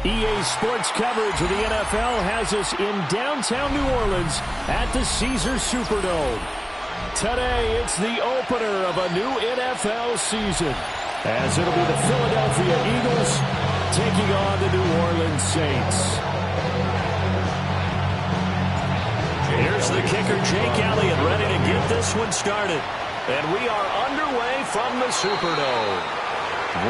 EA Sports coverage of the NFL has us in downtown New Orleans at the Caesars Superdome. Today, it's the opener of a new NFL season, as it'll be the Philadelphia Eagles taking on the New Orleans Saints. Here's the kicker, Jake Elliott, ready to get this one started. And we are underway from the Superdome.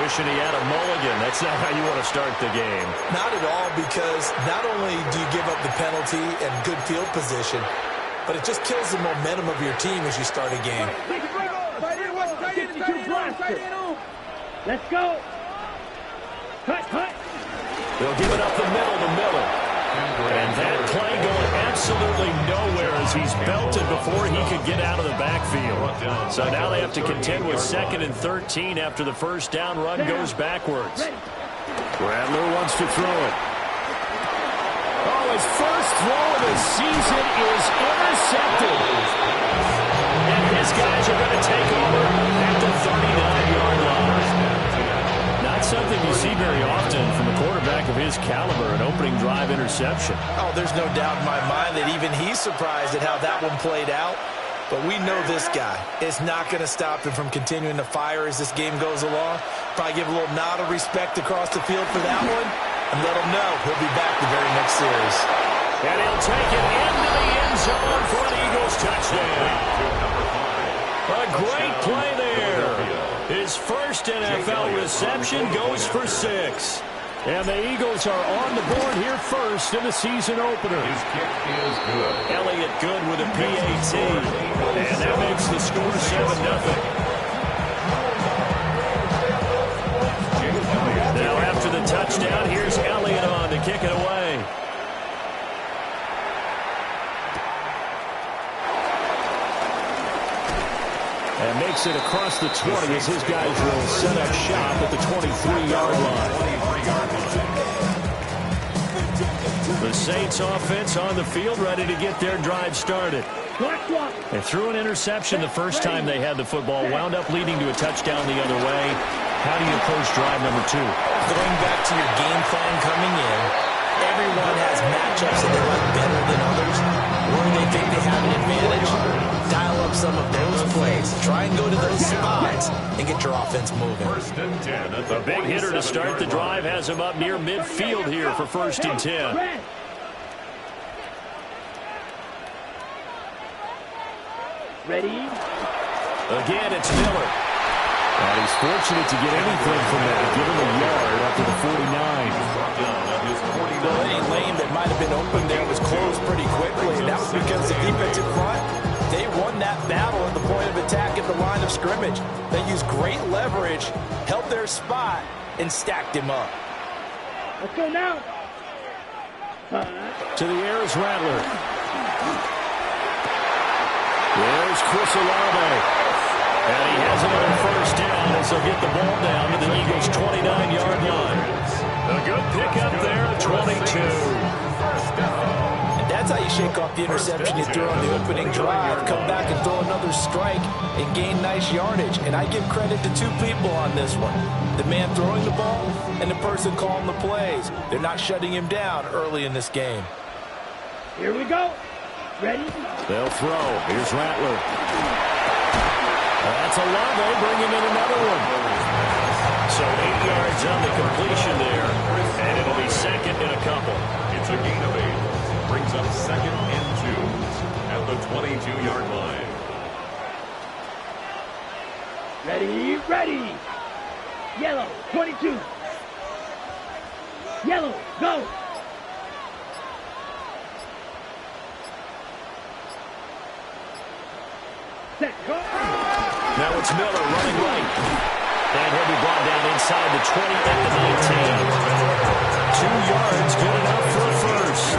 Wishing he had a mulligan. That's not how you want to start the game. Not at all, because not only do you give up the penalty and good field position, but it just kills the momentum of your team as you start a game. Let's go. Cut. They'll give it up the middle to Miller. And that play going absolutely nowhere as he's belted before he could get out of the backfield. So now they have to contend with 2nd and 13 after the first down run goes backwards. Rattler wants to throw it. Oh, his first throw of the season is intercepted. And his guys are going to take over at the 39-yard line. Not something you see very often from a quarterback of his caliber, an opening drive interception. Oh, there's no doubt in my mind that even he's surprised at how that one played out. But we know this guy is not going to stop him from continuing to fire as this game goes along. Probably give a little nod of respect across the field for that one, and let him know he'll be back the very next series. And he'll take it into the end zone for an Eagles touchdown. A great play there. His first NFL reception goes for 6. And the Eagles are on the board here first in the season opener. His kick is good. Elliott good with a PAT. And that makes the score 7-0. Now after the touchdown, here's Elliott on to kick it away. And makes it across the 20 as his guys will set up shop at the 23-yard line. The Saints offense on the field ready to get their drive started. They threw an interception the first time they had the football, wound up leading to a touchdown the other way. How do you approach drive number 2? Going back to your game plan coming in, everyone has matchups that they like better than others. Where they think they have an advantage, dial up some of those plays. Try and go to those spots and get your offense moving. 1st and 10 at the A big hitter to start the drive has him up near midfield here for 1st and 10. Ready? Again, it's Miller. And he's fortunate to get anything from that. Give him a yard up to the 49. Well, any lane that might have been open there was closed pretty quickly, and that was because the defensive front, they won that battle at the point of attack at the line of scrimmage. They used great leverage, held their spot, and stacked him up. Let's go now. To the air is Rattler. There's Chris Olave. And he has another first down as they'll get the ball down to the Eagles' 29-yard line. A good pickup there at 22. And that's how you shake off the interception you threw on the opening drive. Come back and throw another strike and gain nice yardage. And I give credit to 2 people on this one. The man throwing the ball and the person calling the plays. They're not shutting him down early in this game. Here we go. Ready? They'll throw. Here's Rattler. That's Olave bringing in another one. So 8 yards on the completion there. And it'll be 2nd and a couple. It's a gain of 8. Brings up 2nd and 2 at the 22-yard line. Ready. Yellow, 22. Yellow, go. Set, go. Now it's Miller running right. And he'll be brought down inside the 20 at the 19. 2 yards, good enough for a first.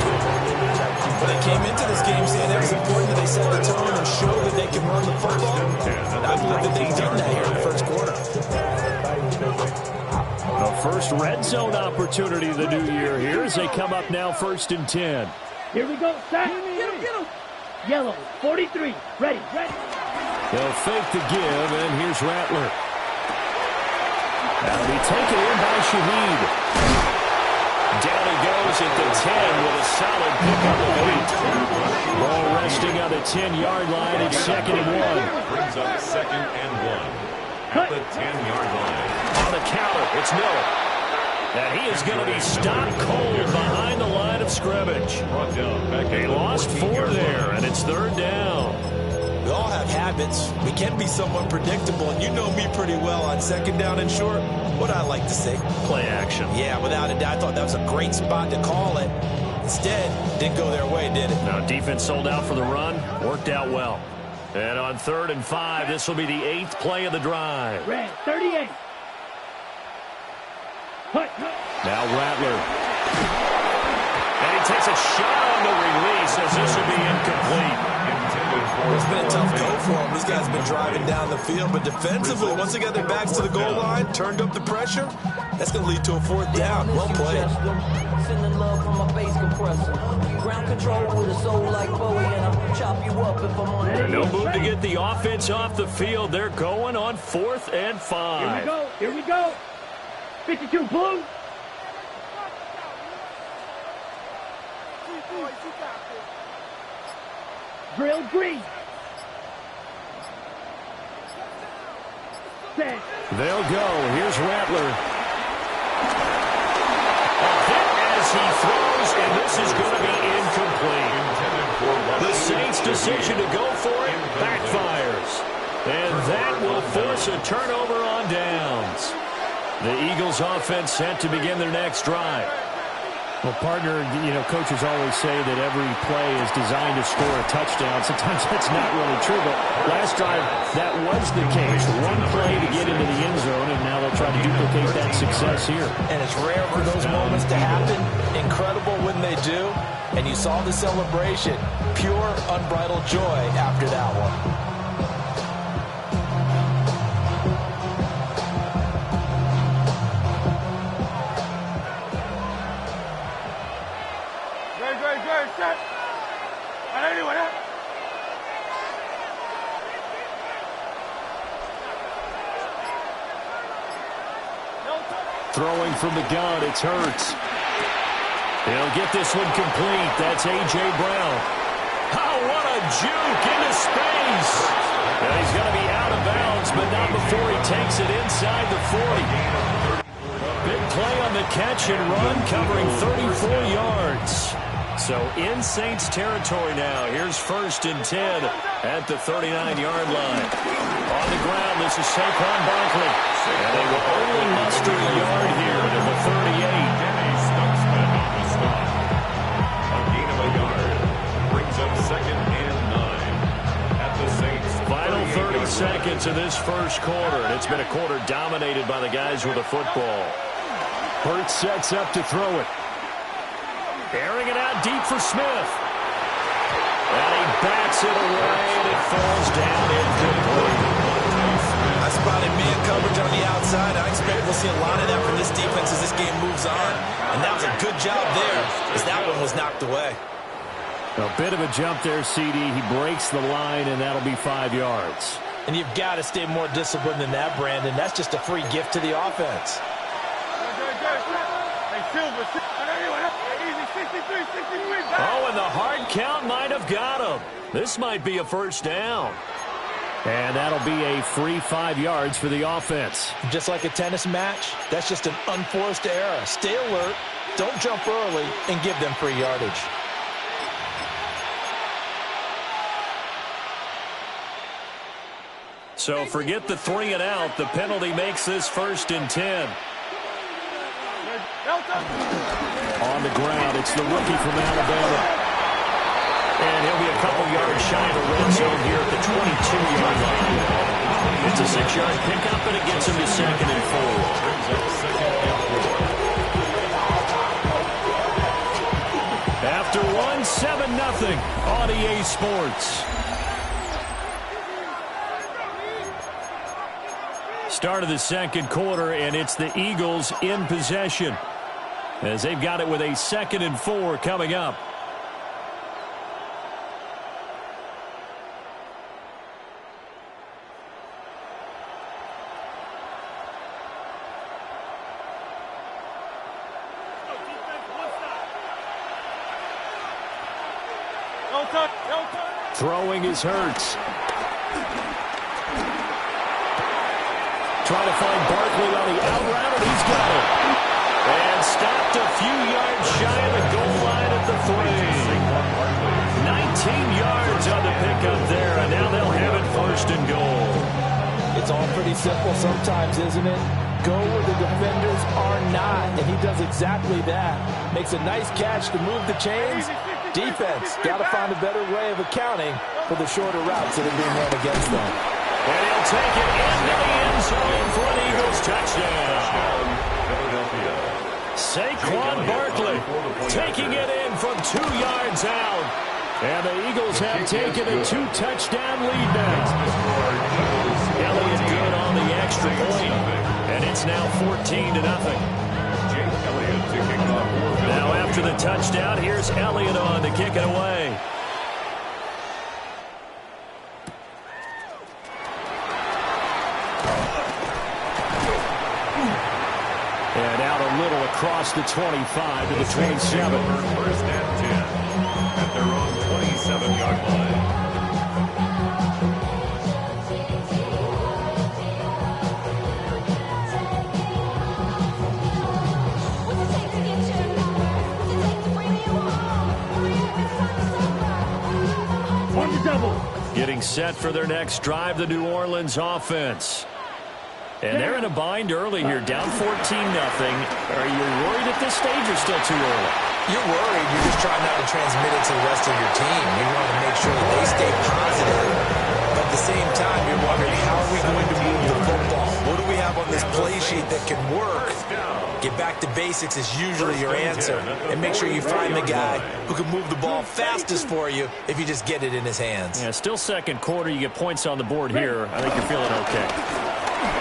When they came into this game saying it was important that they set the tone and show that they can run the football, I believe that they've done that here in the first quarter. The first red zone opportunity of the new year here as they come up now 1st and 10. Here we go, set. Get him. Yellow, 43. Ready. They'll fake the give, and here's Rattler. That'll be taken in by Shaheed. Down he goes at the 10 with a solid pickup of 8. Ball resting on the 10-yard line. It's 2nd and 1. Brings up 2nd and 1 at the 10-yard line. On the counter, it's Miller. And he is going to be stopped cold behind the line of scrimmage. Brought down back They at the lost 4 14-yard there, line. and it's 3rd down. We all have habits. We can be somewhat predictable, and you know me pretty well on 2nd down and short. What I like to say. Play action. Yeah, without a doubt, I thought that was a great spot to call it. Instead, didn't go their way, did it? Now, defense sold out for the run. Worked out well. And on 3rd and 5, this will be the 8th play of the drive. Red 38. Hut. Now Rattler. And he takes a shot on the release as this will be incomplete. It's been a tough go for them. These guys have been driving down the field, but defensively, once they got their backs to the goal line, turned up the pressure, that's going to lead to a 4th down. Well played. Sending love from my bass compressor. Ground control with a soul like Bowie, and I'll chop you up if I'm on. No move to get the offense off the field. They're going on 4th and 5. Here we go. Here we go. 52 blue. Drill green. Set. They'll go. Here's Rattler. A hit as he throws, and this is going to be incomplete. The Saints' decision to go for it backfires. And that will force a turnover on downs. The Eagles' offense set to begin their next drive. Well, partner, you know, coaches always say that every play is designed to score a touchdown. Sometimes that's not really true, but last drive, that was the case. One play to get into the end zone, and now they'll try to duplicate that success here. And it's rare for those moments to happen. Incredible when they do. And you saw the celebration. Pure, unbridled joy after that one. Throwing from the gun, it's Hurts. He'll get this one complete. That's A.J. Brown. Oh, what a juke into space. And he's going to be out of bounds, but not before he takes it inside the 40. Big play on the catch and run, covering 34 yards. So in Saints territory now. Here's 1st and 10 at the 39-yard line. On the ground, this is Saquon Barkley. And they will only muster a yard here to the 38. Stuxman on the stop. A gain of a yard. Brings up 2nd and 9 at the Saints. Final 30 seconds of this first quarter. And it's been a quarter dominated by the guys with the football. Hurts sets up to throw it. Airing it out deep for Smith. And he backs it away, and it falls down incomplete. I spotted man coverage on the outside. I expect we'll see a lot of that from this defense as this game moves on. And that was a good job there as that one was knocked away. A bit of a jump there, CD. He breaks the line, and that'll be 5 yards. And you've got to stay more disciplined than that, Brandon. That's just a free gift to the offense. Oh, and the hard count might have got him. This might be a 1st down. And that'll be a free 5 yards for the offense. Just like a tennis match, that's just an unforced error. Stay alert, don't jump early, and give them free yardage. So forget the 3 and out. The penalty makes this 1st and 10. On the ground, it's the rookie from Alabama. And he'll be a couple yards shy of the red zone here at the 22-yard line. It's a 6-yard pickup, and it gets him to 2nd and 4. After one, 7-0 on EA Sports. Start of the second quarter, and it's the Eagles in possession as they've got it with a 2nd and 4 coming up. Throwing is Hurts. Trying to find Barkley on the out route, and he's got it. And stopped a few yards shy of the goal line at the 3. 19 yards on the pickup there, and now they'll have it first and goal. It's all pretty simple sometimes, isn't it? Go where the defenders are not, and he does exactly that. Makes a nice catch to move the chains. Defense got to find a better way of accounting for the shorter routes that are being run against them. And he'll take it into the end zone for an Eagles touchdown. Saquon Barkley taking it in from 2 yards out. And the Eagles have taken a 2-touchdown lead now. Elliott good on the extra point. And it's now 14-0. Now after the touchdown, here's Elliott on to kick it away. And out a little across the 25 to the 27. First and 10 at their own 27-yard line. Getting set for their next drive, the New Orleans offense. And they're in a bind early here, down 14-0. Are you worried at this stage or still too early? You're worried. You're just trying not to transmit it to the rest of your team. You want to make sure that they stay positive. But at the same time, you're wondering, how are we going to move the football? What do we have on this play sheet that can work? Get back to basics is usually your answer. And make sure you find the guy who can move the ball fastest for you if you just get it in his hands. Yeah, still second quarter. You get points on the board here. I think you're feeling okay.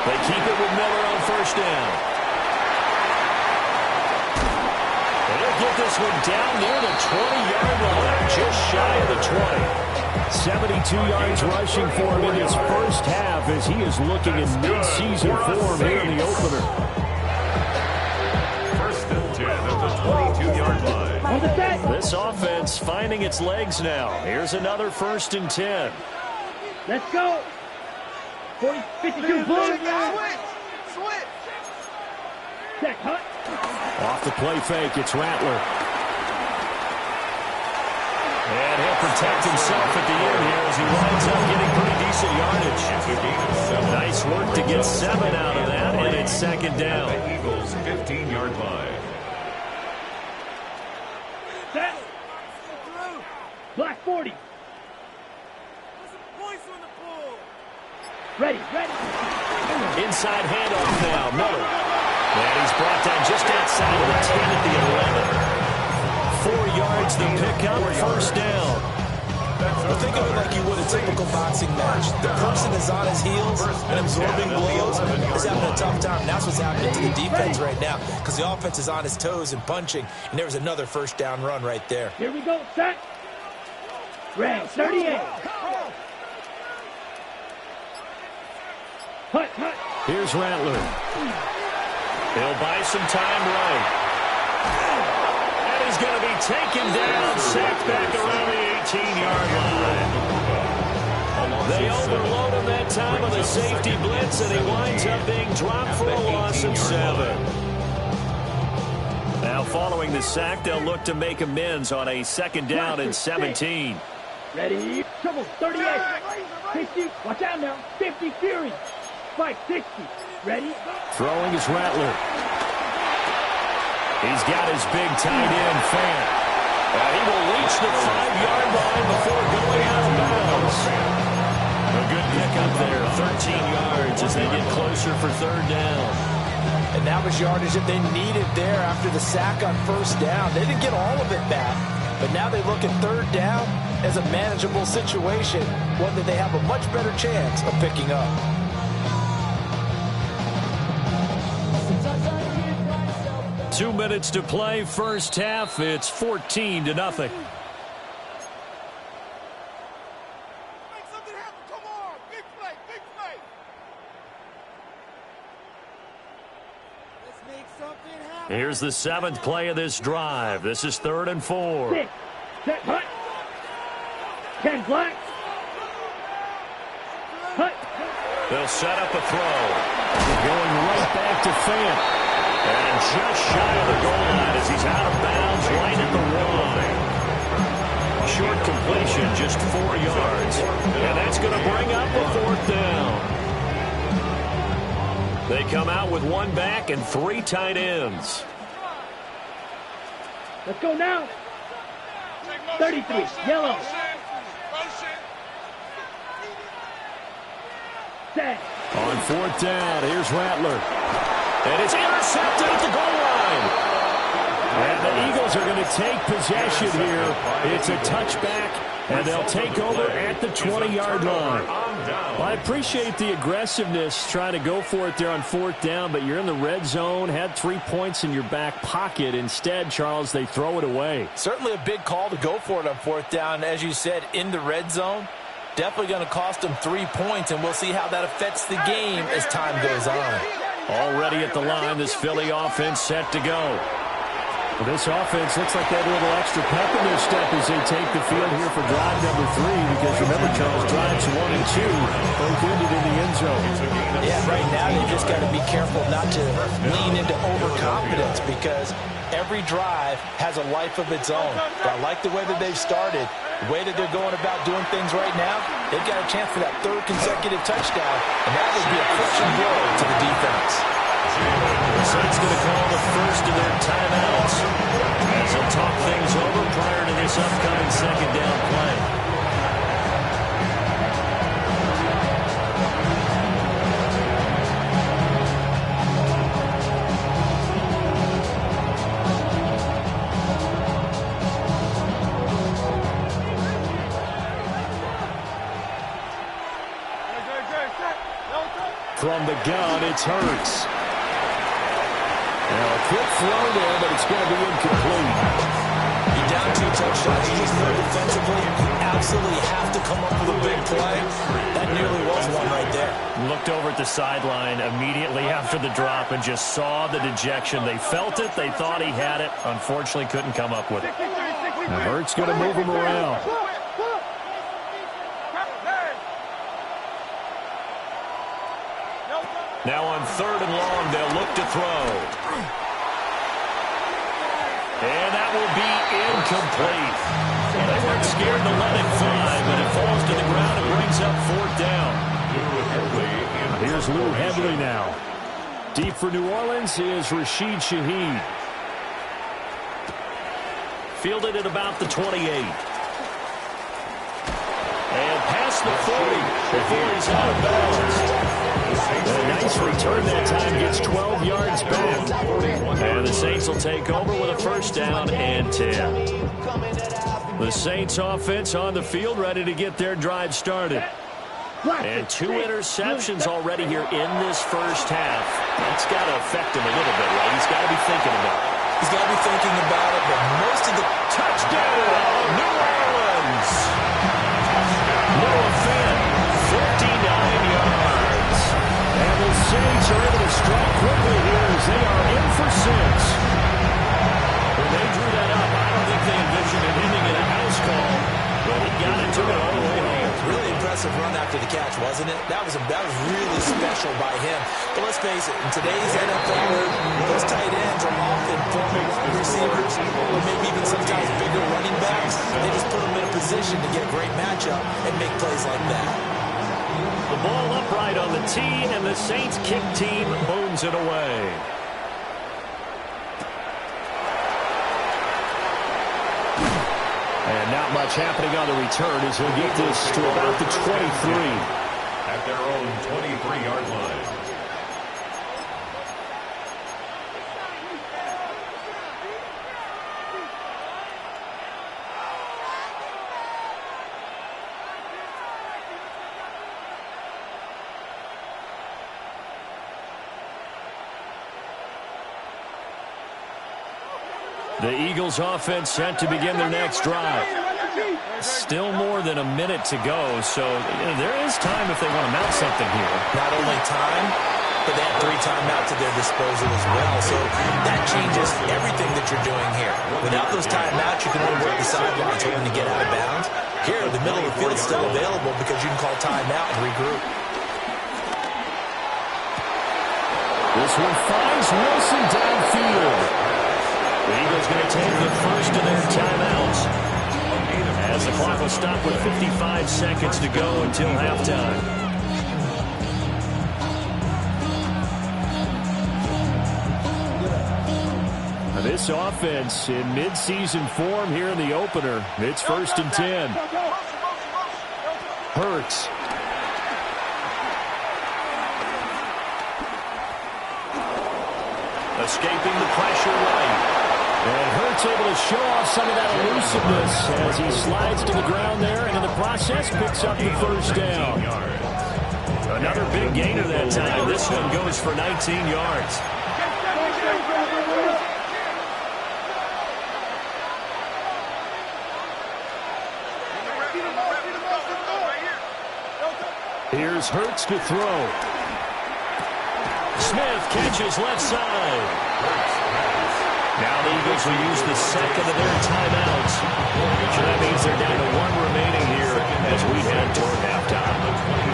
They keep it with Miller on first down. And he'll get this one down near the 20-yard line, just shy of the 20. 72 yards rushing for him in his first half as he is looking in mid-season form here in the opener. First and 10 at the 22-yard line. This offense finding its legs now. Here's another first and 10. Let's go. 40, 52, blue. Switch. Check, hut. Off the play fake, it's Rattler. And he'll protect himself at the end here as he winds up getting pretty decent yardage. Nice work to get 7 out of that, and it's second down. The Eagles' 15-yard line. Set. Black 40. Ready. Inside handoff now, Miller. And he's brought down just outside of the 10 at the 11. 4 yards the pickup, first down. Well, think of it like you would a typical boxing match. The person is on his heels and absorbing blows is having a tough time. That's what's happening to the defense right now because the offense is on his toes and punching, and there's another first down run right there. Here we go, set. Ray, 38. Hut. Here's Rattler. He'll buy some time right. And he's going to be taken down, sacked back around the 18-yard line. They overload him that time on the safety blitz, and he winds up being dropped for a loss of 7. Now, following the sack, they'll look to make amends on a second down and 17. Ready, trouble, 38. 60, watch out now, 50, Fury. Spike, 60, ready. Throwing is Rattler. He's got his big tight end, Fant. He will reach the 5-yard line before going out of bounds. A good pickup there, 13 yards as they get closer for third down. And that was yardage that they needed there after the sack on first down. They didn't get all of it back, but now they look at third down as a manageable situation, one that they have a much better chance of picking up. Two minutes to play, first half. It's 14-0. Make something happen. Come on. Big play. Let's make something happen. Here's the 7th play of this drive. This is 3rd and 4. Six, set, hut. 10 black. Cut. They'll set up a throw. Going right back to Fant. And just shy of the goal line as he's out of bounds right at the line. Short completion, just 4 yards. And that's going to bring up a 4th down. They come out with 1 back and 3 tight ends. Let's go now. 33, yellow. Set. On 4th down, here's Rattler. And it's intercepted at the goal line. And the Eagles are going to take possession here. It's a touchback, and they'll take over at the 20-yard line. Well, I appreciate the aggressiveness trying to go for it there on 4th down, but you're in the red zone, had 3 points in your back pocket. Instead, Charles, they throw it away. Certainly a big call to go for it on 4th down. As you said, in the red zone, definitely going to cost them 3 points, and we'll see how that affects the game as time goes on. Already at the line, this Philly offense set to go. Well, this offense looks like they have a little extra pep in their step as they take the field here for drive number 3, because remember, Charles, drives 1 and 2 both ended in the end zone. Yeah, right now they just got to be careful not to lean into overconfidence, because every drive has a life of its own. But I like the way that they've started, the way that they're going about doing things right now. They've got a chance for that 3rd consecutive touchdown, and that would be a crushing blow to the defense. The Saints going to call the first of their timeouts as they'll talk things over prior to this upcoming 2nd down play. From the gun, it's Hurts. Now, a quick throw there, but it's going to be incomplete. You're down 2 touchdowns. You just know defensively you absolutely have to come up with a big play. That nearly was one right there. Looked over at the sideline immediately after the drop and just saw the dejection. They felt it. They thought he had it. Unfortunately, couldn't come up with it. Now, Hurts going to move him around. Now on 3rd and long, they'll look to throw. And that will be incomplete. They weren't scared to let it fly, but it falls to the ground and brings up 4th down. Here's Lou Hedley now. Deep for New Orleans is Rashid Shaheed. Fielded at about the 28. And past the 40 before he's out of bounds. A nice return that time, gets 12 yards back. And the Saints will take over with a 1st down and 10. The Saints offense on the field, ready to get their drive started. And 2 interceptions already here in this first half. That's got to affect him a little bit, right? He's got to be thinking about it. He's got to be thinking about it, but most of the touchdown, New Orleans. Noah Fant, 59 yards. And the Saints are able to strike quickly here as they are in for 6. When they drew that up, I don't think they envisioned it ending in a house call, but he got it to it all the way home. Really impressive run after the catch, wasn't it? That was really special by him. But let's face it, in today's NFL, those tight ends are often former wide receivers, or maybe even sometimes bigger running backs. They just put them in a position to get a great matchup and make plays like that. The ball upright on the tee, and the Saints kick team booms it away. And not much happening on the return as he'll get this to about the 23. At their own 23-yard line. The Eagles offense set to begin their next drive. Still more than a minute to go, so there is time if they want to mount something here. Not only time, but they have 3 timeouts at their disposal as well, so that changes everything that you're doing here. Without those timeouts, you can only work the sidelines hoping to get out of bounds. Here, the middle of the field's still available because you can call timeout and regroup. This one finds Wilson downfield. The Eagles going to take the first of their timeouts, as the clock will stop with 55 seconds to go until halftime. This offense in midseason form here in the opener. It's 1st and 10. Hurts. Escaping the pressure right. And Hurts able to show off some of that elusiveness as he slides to the ground there, and in the process picks up the first down. Another big gainer that time. This one goes for 19 yards. Here's Hurts to throw. Smith catches left side. Now the Eagles will use the second of their timeouts. So that means they're down to one remaining here as we head toward halftime.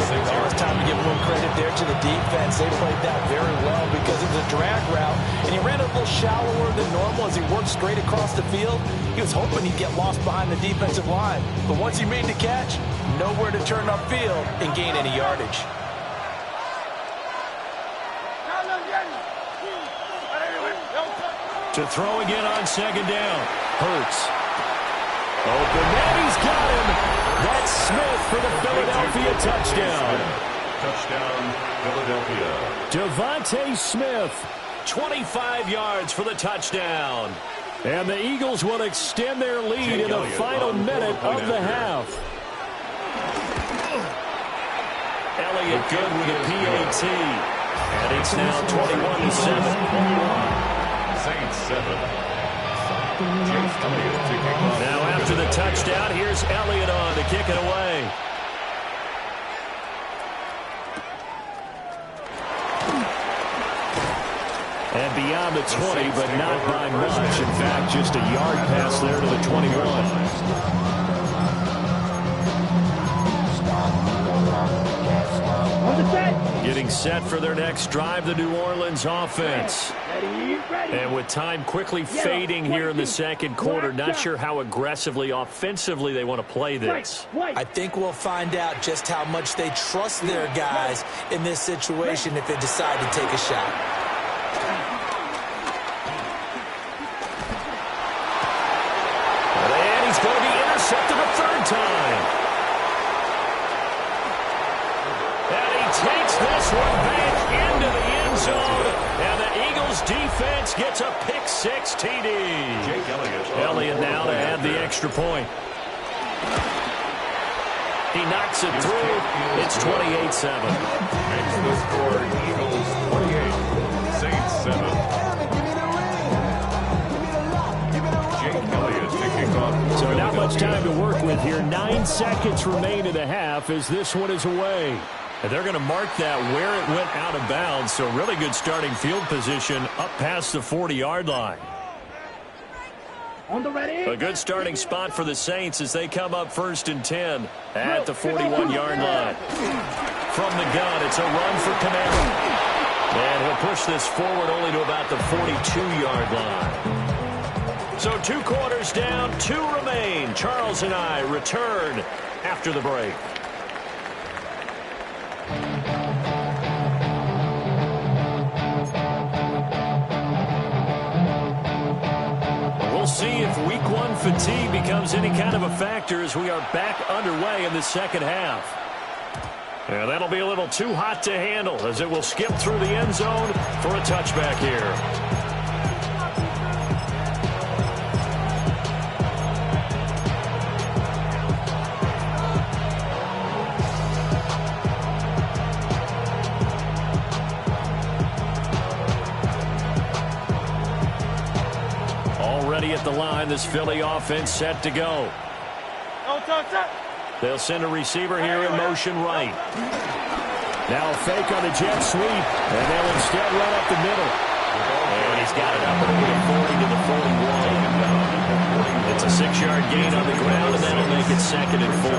Well, it's time to give a little credit there to the defense. They played that very well because it was a drag route, and he ran a little shallower than normal as he worked straight across the field. He was hoping he'd get lost behind the defensive line. But once he made the catch, nowhere to turn upfield and gain any yardage. To throw again on second down. Hurts. Open man, he's got him. That's Smith for the Philadelphia touchdown. Touchdown, Philadelphia. Devontae Smith, 25 yards for the touchdown. And the Eagles will extend their lead in the final minute of the half. Elliott good with a PAT. And it's now 21-7. Saints 7. Chase Elliott to kick off. Now after the touchdown, here's Elliott on to kick it away. And beyond the 20, but not by much. In fact, just a yard pass there to the 21. Getting set for their next drive, the New Orleans offense. And with time quickly fading here in the second quarter, not sure how aggressively, offensively they want to play this. I think we'll find out just how much they trust their guys in this situation if they decide to take a shot. And he's going to be intercepted a third time. Takes this one back into the end zone, and the Eagles defense gets a pick-6 TD. Elliott now to add the extra point. He knocks it through. It's 28-7. Makes the score Eagles 28, Saints 7. Jake Elliott to kick off. So not much time to work with here. 9 seconds remain in the half as this one is away. And they're going to mark that where it went out of bounds. So really good starting field position up past the 40-yard line. A good starting spot for the Saints as they come up 1st and 10 at the 41-yard line. From the gun, it's a run for Kamara. And he'll push this forward only to about the 42-yard line. So 2 quarters down, 2 remain. Charles and I return after the break. We'll see if week 1 fatigue becomes any kind of a factor as we are back underway in the second half. And that'll be a little too hot to handle as it will skip through the end zone for a touchback here. At the line, this Philly offense set to go. They'll send a receiver here in motion right. Now a fake on the jet sweep, and they'll instead run up the middle. And he's got it up at the 40 to the 41. It's a 6-yard gain on the ground, and that'll make it 2nd and 4.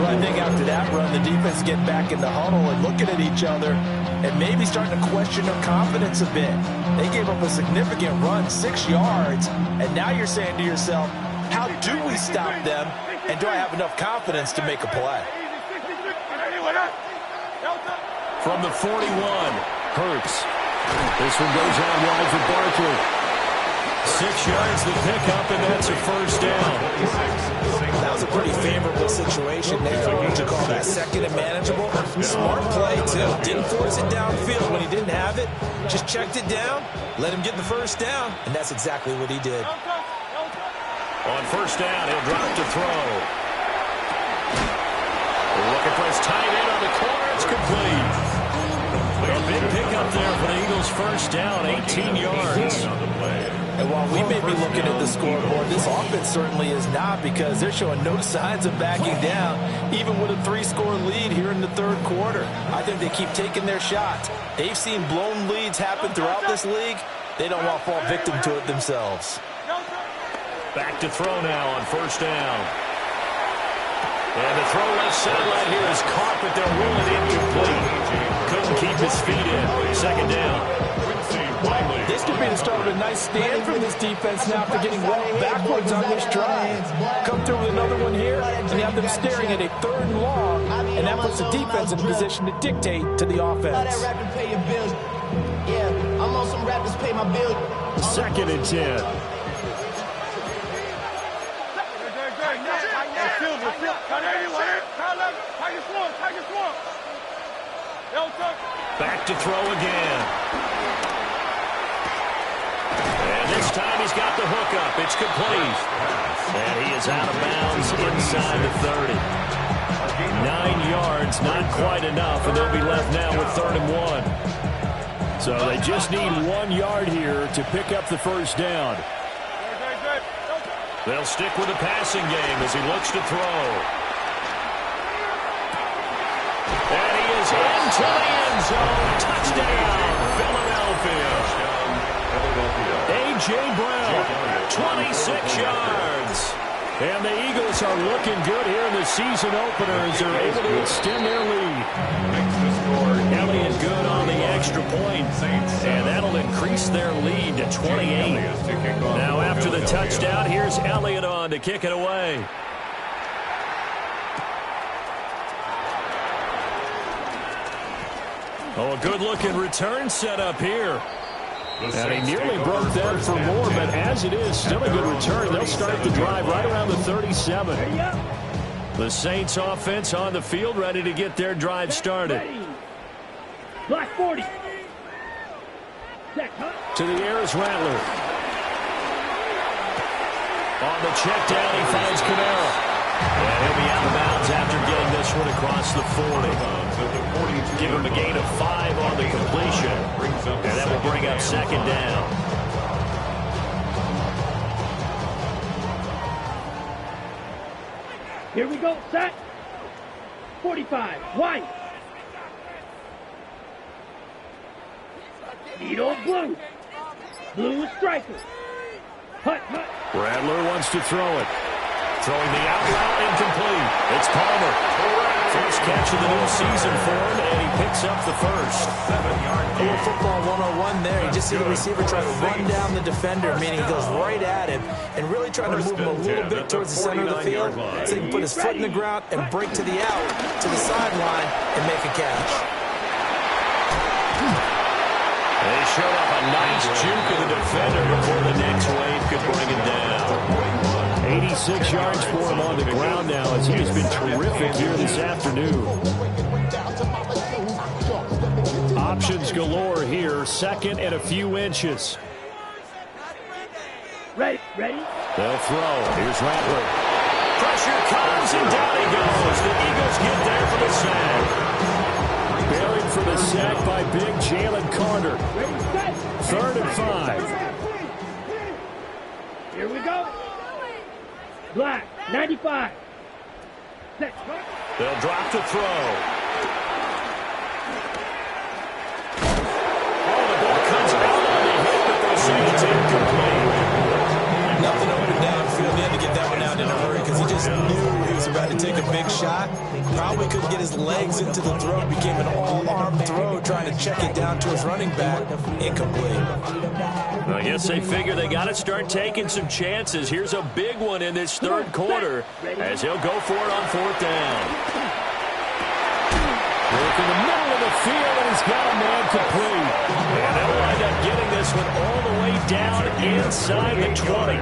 Well, I think after that run, the defense get back in the huddle and looking at each other and maybe starting to question their confidence a bit. They gave up a significant run, 6 yards, and now you're saying to yourself, how do we stop them, and do I have enough confidence to make a play? From the 41, Hurts. This one goes out wide for Barkley. 6 yards the pickup, and that's a first down. That was a pretty favorable situation there to call that 2nd and manageable. Smart play, too. Didn't force it downfield when he didn't have it. Just checked it down, let him get the first down, and that's exactly what he did. On first down, he'll drop to throw. Looking for his tight end on the corner. It's complete. A big pickup there for the Eagles' first down, 18 yards. And while we may be looking at the scoreboard, this offense certainly is not, because they're showing no signs of backing down, even with a 3-score lead here in the 3rd quarter. I think they keep taking their shots. They've seen blown leads happen throughout this league. They don't want to fall victim to it themselves. Back to throw now on first down. And the throw left sideline here is caught, but they'll rule it incomplete. Couldn't keep his feet in. 2nd down. This could be the start of a nice stand for this defense now after getting well backwards on this drive. Come through with another one here, and you have them staring at a 3rd and long, and that puts the defense in a position to dictate to the offense. Yeah, I'm on some rappers pay my bill. 2nd and 10. Back to throw again. And this time he's got the hookup. It's complete. And he is out of bounds inside the 30. 9 yards, not quite enough, and they'll be left now with 3rd and 1. So they just need 1 yard here to pick up the first down. They'll stick with the passing game as he looks to throw. And he is into the end zone. Touchdown, Philadelphia. A.J. Brown, 26 yards. And the Eagles are looking good here in the season opener as they're able to extend their lead. Elliott good on the extra point, and that'll increase their lead to 28. Now after the touchdown, here's Elliott on to kick it away. Oh, a good-looking return set up here. And he nearly broke that for more, but as it is, still a good return. They'll start the drive right around the 37. The Saints offense on the field, ready to get their drive started. Black 40. To the air is Rattler. On the check down, he finds Kamara. And he'll be out of bounds after getting this one across the 40. Give him a gain of 5 on the completion. And that will bring up 2nd down. Here we go, set. 45, White. Needle blue. Blue striker. Hut, hut. Rattler wants to throw it. Throwing the out route incomplete. It's Palmer. First catch of the new season for him, and he picks up the first. A little football 101 there. You just see the receiver try to run down the defender, meaning he goes right at him and really trying to move him a little bit towards the center of the field so he can put his foot in the ground and break to the out, to the sideline, and make a catch. They showed up a nice juke of the defender before the next wave could bring him down. 86 yards for him on the ground now as he has been terrific here this afternoon. Options galore here. 2nd and a few inches. Ready, ready. They'll throw. Here's Rattler. Pressure comes, and down he goes. The Eagles get there for the sack. Buried for the sack by big Jalen Carter. Ready, set. 3rd and 5. Here we go. Black, 95. Set. They'll drop to throw. Oh, the ball comes out on the hit, but they'll say it's incomplete. Nothing open downfield. The end just knew he was about to take a big shot. Probably couldn't get his legs into the throw. Became an all-arm throw, trying to check it down to his running back. Incomplete. I guess they figure they got to start taking some chances. Here's a big one in this third quarter as he'll go for it on fourth down. Work in the middle of the field, and he's got a man complete. And they'll wind up getting this one all the way down inside the 20.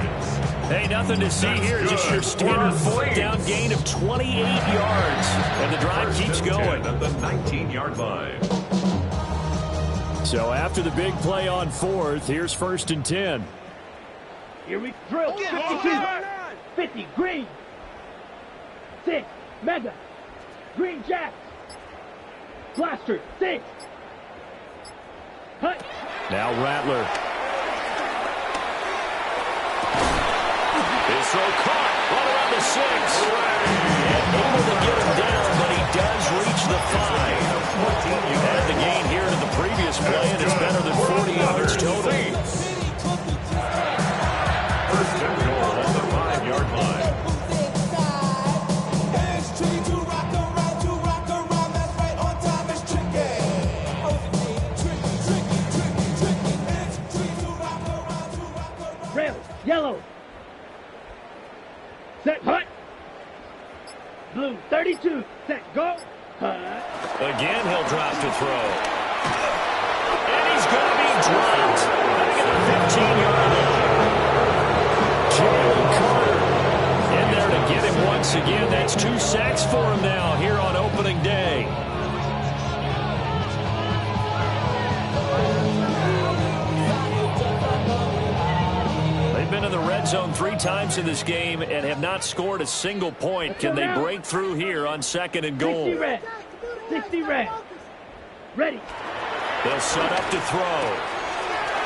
Hey, nothing to see here, just your standard fourth down gain of 28 yards. And the drive keeps going. At the 19-yard line. So after the big play on fourth, here's 1st and 10. Here we drill. 52. 50. Green. 6. Mega. Green Jack. Blaster. 6. Hut. Now Rattler. His throw caught right around the 6. And able to get him down, but he does reach the 5. And the gain here to the previous play, and it's better than 40 yards total. First and goal on the 5-yard line. Red. Yellow. Set. Hut. Blue. 32. Set. Go. Hut. Again, he'll drop to throw. And he's going to be dropped. Back at the 15-yard line. Jalen Carter in there to get him once again. That's 2 sacks for him now here on opening day. They've been in the red zone 3 times in this game and have not scored a single point. Can they break through here on 2nd and goal? 60 red. 60 red. Ready. They'll set up to throw.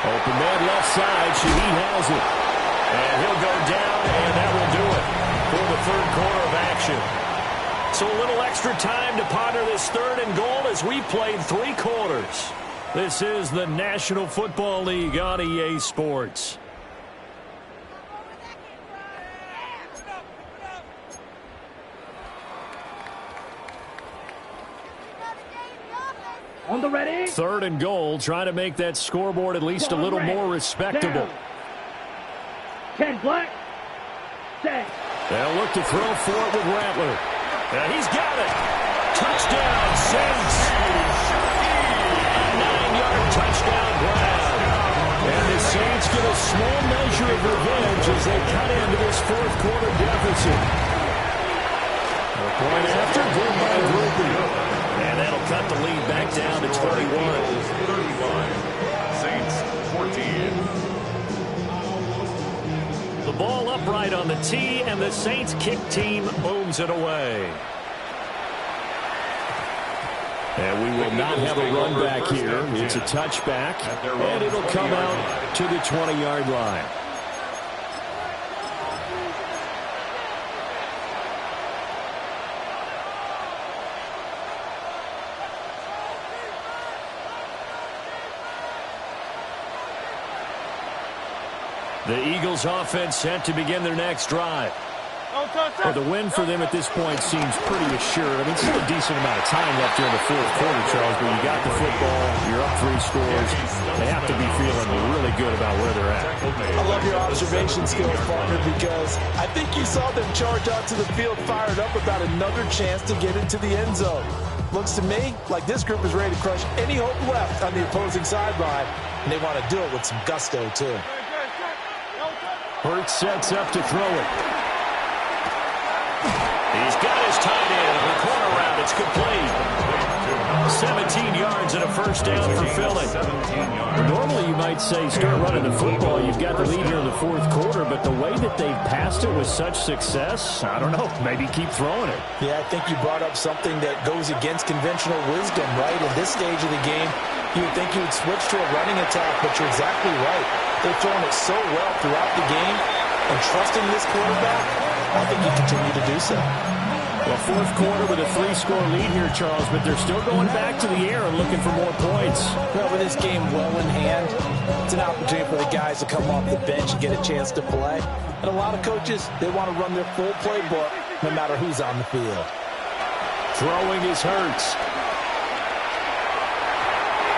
Open man left side. Shaheed has it. And he'll go down, and that will do it for the third quarter of action. So a little extra time to ponder this 3rd and goal as we played 3 quarters. This is the National Football League on EA Sports. On the ready. 3rd and goal, trying to make that scoreboard at least a little more respectable. Ken Black. Set. They'll look to throw for it with Rattler. And he's got it. Touchdown, Saints. A 9-yard touchdown Brown. And the Saints get a small measure of revenge as they cut into this 4th quarter deficit. A point after, good by Grupe. And that'll cut the lead back down to 21. 35. Saints 14. The ball upright on the tee, and the Saints kick team moves it away. And we will not have a run back here. It's a touchback, and it'll come out to the 20-yard line. The Eagles offense set to begin their next drive. Well, the win for them at this point seems pretty assured. I mean, still a decent amount of time left here in the 4th quarter, Charles, but you got the football, you're up 3 scores. They have to be feeling really good about where they're at. I love your observation skills, partner, because I think you saw them charge out to the field fired up about another chance to get into the end zone. Looks to me like this group is ready to crush any hope left on the opposing sideline, and they want to do it with some gusto, too. Hurts sets up to throw it. He's got his tight end on the corner route. It's complete. 17 yards and a first down for Philly. Normally you might say start running the football. You've got the lead here in the 4th quarter, but the way that they've passed it with such success, I don't know, maybe keep throwing it. Yeah, I think you brought up something that goes against conventional wisdom, right? In this stage of the game, you would think you would switch to a running attack, but you're exactly right. They've thrown it so well throughout the game, and trusting this quarterback, I think you continue to do so. Well, 4th quarter with a 3-score lead here, Charles, but they're still going back to the air and looking for more points. Well, with this game well in hand, it's an opportunity for the guys to come off the bench and get a chance to play. And a lot of coaches, they want to run their full playbook no matter who's on the field. Throwing is Hurts.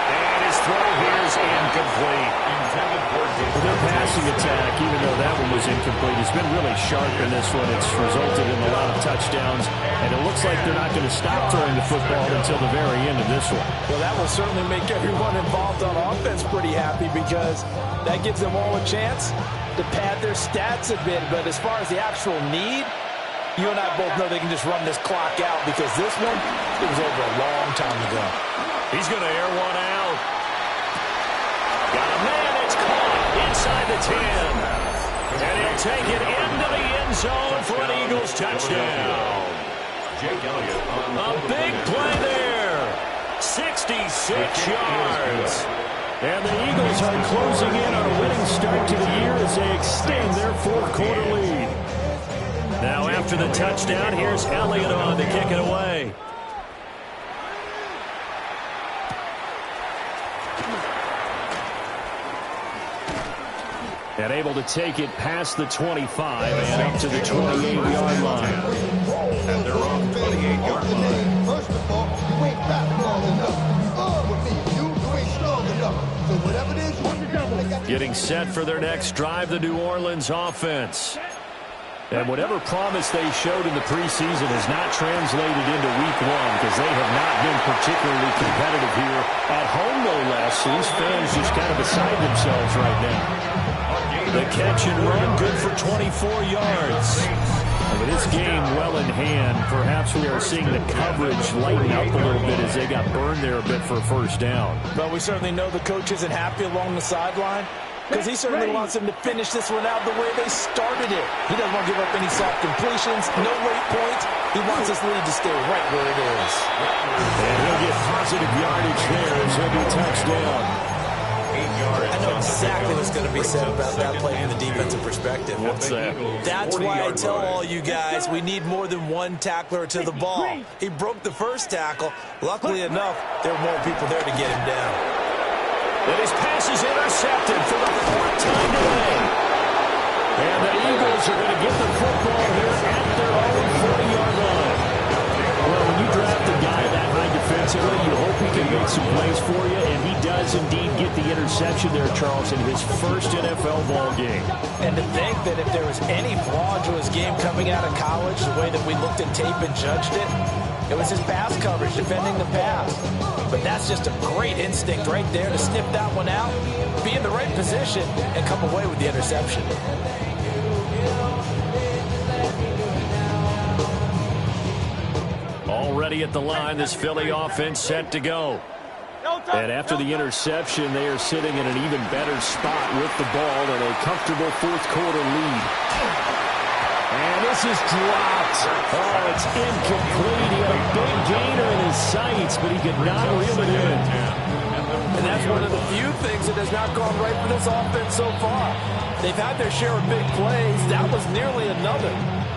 And his throw here is incomplete. Their passing attack, even though that one was incomplete, has been really sharp in this one. It's resulted in a lot of touchdowns, and it looks like they're not going to stop throwing the football until the very end of this one. Well, that will certainly make everyone involved on offense pretty happy because that gives them all a chance to pad their stats a bit. But as far as the actual need, you and I both know they can just run this clock out because this one, it was over a long time ago. He's going to air one out. Got a man, it's caught inside the 10. And he'll take it into the end zone for an Eagles touchdown. Jake Elliott on A big play there. 66 yards. And the Eagles are closing in on a winning start to the year as they extend their fourth-quarter lead. Now after the touchdown, here's Elliott on to kick it away. And able to take it past the 25 and up to the 28-yard line. at their own 28-yard line. First of all, you ain't fat long enough. With me, you ain't strong enough. So whatever it is you want to do, Getting set for their next drive, the New Orleans offense. And whatever promise they showed in the preseason has not translated into week one because they have not been particularly competitive here. At home, no less. These fans just kind of beside themselves right now. The catch and run, good for 24 yards. With this game well in hand, perhaps we are seeing the coverage lighten up a little bit as they got burned there a bit for a first down. But we certainly know the coach isn't happy along the sideline because he certainly wants them to finish this one out the way they started it. He doesn't want to give up any soft completions, no late points. He wants this lead to stay right where it is. And he'll get positive yardage there as he'll be touchdown. I know exactly what's going to be said about that play from the defensive perspective. What's that? That's why I tell all you guys we need more than one tackler to the ball. He broke the first tackle. Luckily enough, there were more people there to get him down. And his pass is intercepted for the fourth time today. And the Eagles are going to get the football here at their own 40-yard line. Well, when you draft a guy that high defensively, you hope he can make some plays for you, and he does indeed get the interception there, Charles, in his first NFL ball game. And to think that if there was any flaw to his game coming out of college, the way that we looked at tape and judged it, it was his pass coverage, defending the pass. But that's just a great instinct right there to snip that one out, be in the right position, and come away with the interception. Already at the line, this Philly offense set to go. And after the interception, they are sitting in an even better spot with the ball and a comfortable fourth-quarter lead. And this is dropped. Oh, it's incomplete. He had a big gainer in his sights, but he could not reel it in. And that's one of the few things that has not gone right for this offense so far. They've had their share of big plays. That was nearly another.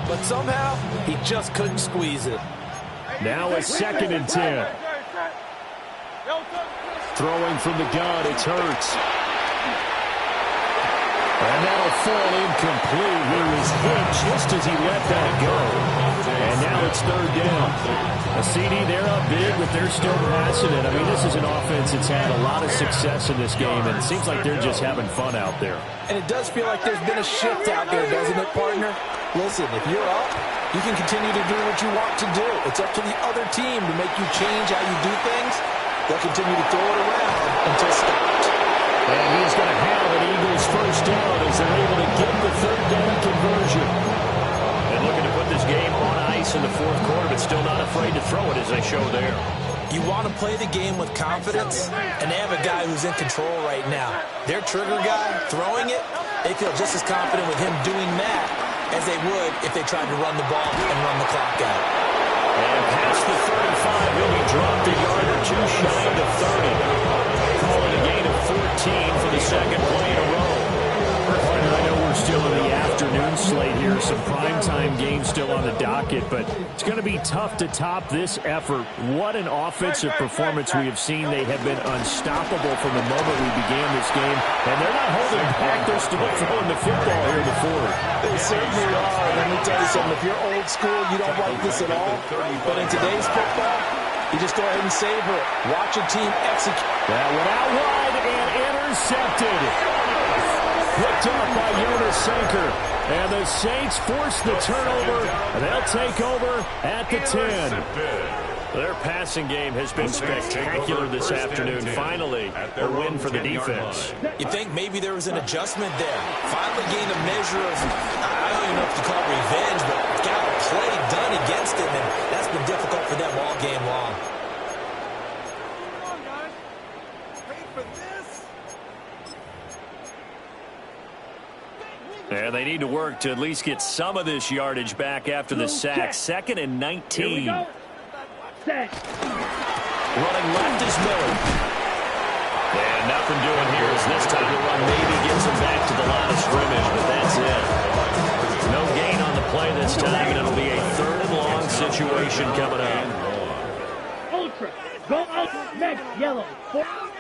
But somehow, he just couldn't squeeze it. Now a 2nd and 10. Throwing from the gun, it's Hurts. And that'll fall incomplete. He was hit just as he let that go. And now it's 3rd down. A CD, they're up big, but they're still passing it. I mean, this is an offense that's had a lot of success in this game, and it seems like they're just having fun out there. And it does feel like there's been a shift out there, doesn't it, partner? Listen, if you're up, you can continue to do what you want to do. It's up to the other team to make you change how you do things. They'll continue to throw it around until stopped. And he's going to have an Eagles first down as they're able to get the 3rd down conversion. And looking to put this game on ice in the 4th quarter, but still not afraid to throw it as they show there. You want to play the game with confidence, and they have a guy who's in control right now. Their trigger guy, throwing it, they feel just as confident with him doing that as they would if they tried to run the ball and run the clock out. And past the 35, he'll be dropped a yard or two shy of the 30. Calling a gain of 14 for the 2nd play in a row. I know we're still in the afternoon slate here, some primetime games still on the docket, but it's going to be tough to top this effort. What an offensive performance we have seen. They have been unstoppable from the moment we began this game, and they're not holding back. They're still throwing the football here in the fourth. They certainly are. Let me tell you something. If you're old school, you don't like this at all. But in today's football, you just go ahead and savor it. Watch your team execute. That one out wide and intercepted. Picked up by Jonas Sanker. And the Saints force the turnover. They'll take over at the 10. Their passing game has been spectacular this afternoon. Finally, a win for the defense. You think maybe there was an adjustment there. Finally gained a measure of, I don't even know if you call it revenge, but got a play done against him, and that's been difficult for them all game long. Come on, guys. Wait for this. And they need to work to at least get some of this yardage back after the sack. 2nd and 19. Set. Running left is Miller. And nothing doing here as this time the run maybe gets him back to the line of scrimmage, but that's it. No gain on the play this time, and it'll be a 3rd and long situation coming up. Ultra. Go ultra. Next. Yellow.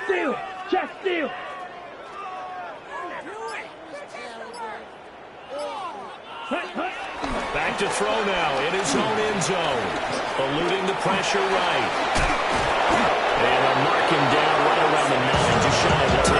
Steal. Check steal. Back to throw now in his own end zone. Eluding the pressure right. And they'll mark him down right around the 9, just shy of the 10.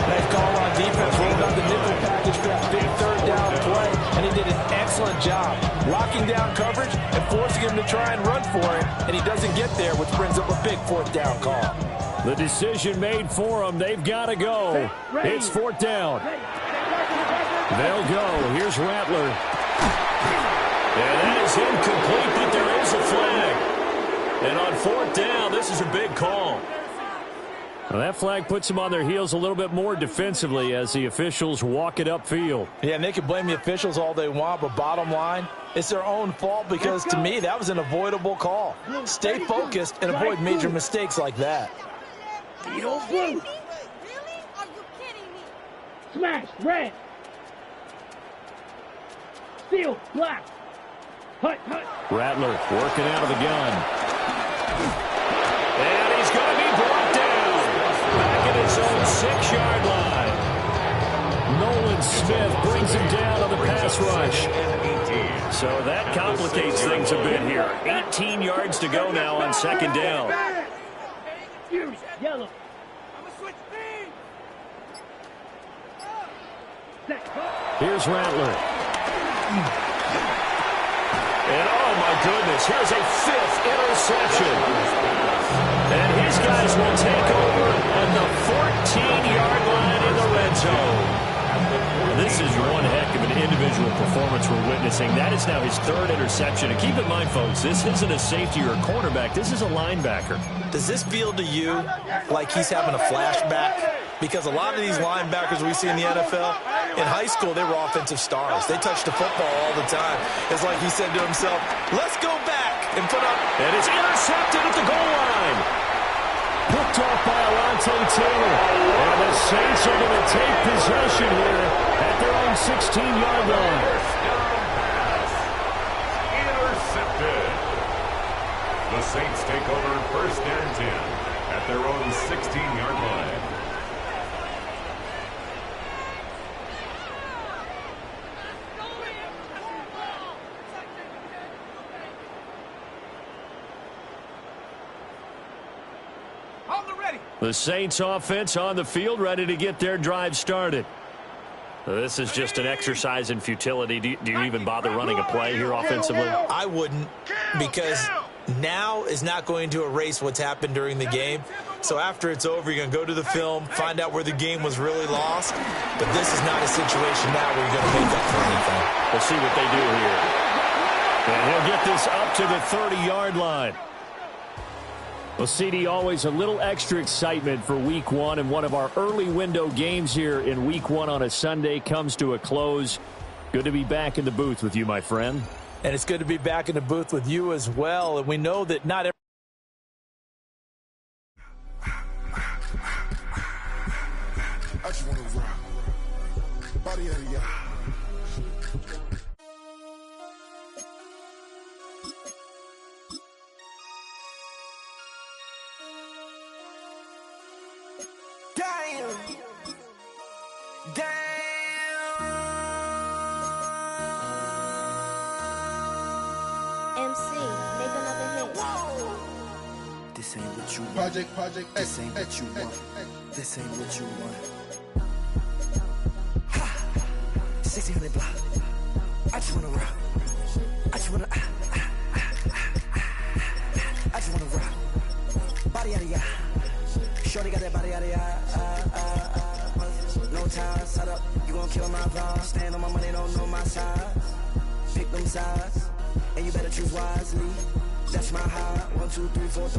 Nice call on defense. Rolled out the nickel package for that big 3rd down play. And he did an excellent job locking down coverage and forcing him to try and run for it. And he doesn't get there, which brings up a big 4th down call. The decision made for them. They've got to go. It's 4th down. They'll go. Here's Rattler. And that is incomplete, but there is a flag. And on 4th down, this is a big call. Well, that flag puts them on their heels a little bit more defensively as the officials walk it upfield. Yeah, and they can blame the officials all they want, but bottom line, it's their own fault because, to me, that was an avoidable call. Stay focused and avoid major mistakes like that. Blue. Smash. Red. Steal. Black. Hut. Rattler working out of the gun. And he's going to be brought down. Back at his own 6-yard line. Nolan Smith brings him down on the pass rush. So that complicates things a bit here. 18 yards to go now on 2nd down. Yellow. Here's Rattler. And oh my goodness, here's a 5th interception. And his guys will take over at the 14-yard line in the red zone. This is one heck of an individual performance we're witnessing. That is now his 3rd interception. And keep in mind, folks, this isn't a safety or a cornerback. This is a linebacker. Does this feel to you like he's having a flashback? Because a lot of these linebackers we see in the NFL, in high school, they were offensive stars. They touched the football all the time. It's like he said to himself, let's go back and put up. And it's intercepted at the goal line. Picked off by Alontae Taylor. And the Saints are going to take possession here at their own 16-yard line. Intercepted. The Saints take over 1st and 10 at their own 16-yard line. The Saints offense on the field, ready to get their drive started. This is just an exercise in futility. Do you even bother running a play here offensively? I wouldn't, because now is not going to erase what's happened during the game. So after it's over, you're going to go to the film, find out where the game was really lost. But this is not a situation now where you're going to make up for anything. We'll see what they do here. And he'll get this up to the 30-yard line. Well, CD, always a little extra excitement for Week 1, and one of our early window games here in Week 1 on a Sunday comes to a close. Good to be back in the booth with you, my friend. And it's good to be back in the booth with you as well. And we know that not every I just want to rock. Body of the yard. MC, make another hit. This ain't what you want. Project This ain't what you want. This ain't what you want. 1600 block. I just wanna rock. I just wanna. I just wanna rock. Body out of ya. Shorty got that body out of ya. No time, set up. You gon' kill my vibe. Stand on my money, don't know my size. Pick them sides, and you better choose wisely. That's my high. 1, 2, 3, 4,